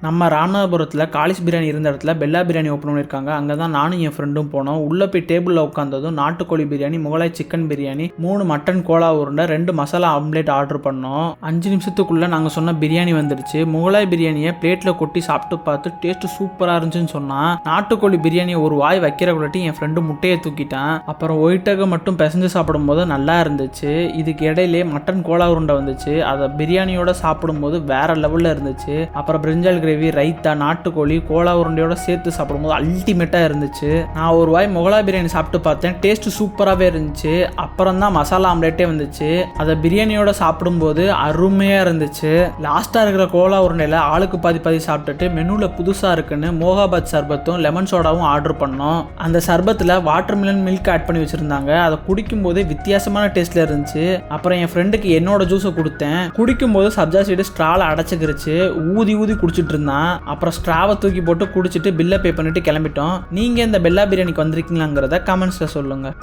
நம்ம ராமநாதபுரத்தில் காலிஸ் பிரியாணி இருந்த இடத்துல பெல்லா பிரியாணி ஓப்பன் பண்ணியிருக்காங்க. அங்கே தான் நானும் என் ஃப்ரெண்டும் போனோம். உள்ளே போய் டேபிளில் உட்காந்ததும் நாட்டுக்கோழி பிரியாணி, முகலாய் சிக்கன் பிரியாணி, 3 மட்டன் கோலா உருண்டை, 2 மசாலா ஆம்லேட் ஆர்டர் பண்ணோம். 5 நிமிஷத்துக்குள்ளே நாங்கள் சொன்ன பிரியாணி வந்துடுச்சு. முகலாய் பிரியாணியை பிளேட்டில் கொட்டி சாப்பிட்டு பார்த்து டேஸ்ட்டு சூப்பராக இருந்துச்சுன்னு சொன்னான். நாட்டுக்கோழி பிரியாணியை ஒரு வாய் வைக்கிற குள்ளட்டி என் ஃப்ரெண்டு முட்டையை தூக்கிட்டான். அப்புறம் ஒயிட்டாக மட்டும் பிசைஞ்சு சாப்பிடும் போது நல்லா இருந்துச்சு. இதுக்கு இடையிலே மட்டன் கோலா உருண்டை வந்துச்சு. அதை பிரியாணியோட சாப்பிடும்போது வேற லெவலில் இருந்துச்சு. அப்புறம் பிரிஞ்சால் கிரேவி, ரைத்தா, நாட்டுக்கோழி, கோலா உருண்டையோட சேர்த்து சாப்பிடும்போது அல்டிமேட்டாக இருந்துச்சு. நான் ஒரு வாய் முகலாய் பிரியாணி சாப்பிட்டு பார்த்தேன். டேஸ்ட் சூப்பராகவே இருந்துச்சு. அப்புறம் தான் மசாலா ஆம்லேட்டே வந்துச்சு. அதை பிரியாணியோட சாப்பிடும்போது அருமையாக இருந்துச்சு. லாஸ்ட்டாக இருக்கிற கோலா உருண்டையில் ஆளுக்கு பாதி பாதி சாப்பிட்டுட்டு மெனுவில் புதுசாக இருக்குன்னு மோகாபாத் சர்பத்தும் லெமன் சோடாவும் ஆர்டர் பண்ணோம். அந்த சர்பத்தில் வாட்டர்மெலன் மில்க் ஆட் பண்ணி வச்சுருந்தாங்க. அதை குடிக்கும்போது வித்தியாசமான டேஸ்ட்டில் இருந்துச்சு. அப்புறம் என் ஃப்ரெண்டுக்கு என்னோட ஜூஸை கொடுத்தேன். குடிக்கும்போது சப்ஜா சீடு ஸ்ட்ரால அடைச்சிக்கிருச்சு. ஊதி ஊதி குடிச்சிட்டு இருந்தான். அப்புறம் ஸ்ட்ராவை தூக்கி போட்டு குடிச்சிட்டு பில்லை பே பண்ணிட்டு கிளம்பிட்டோம். நீங்கள் இந்த பெல்லா பிரியாணிக்கு வந்திருக்கீங்களாங்கிறத கமெண்ட்ஸில் சொல்லுங்கள்.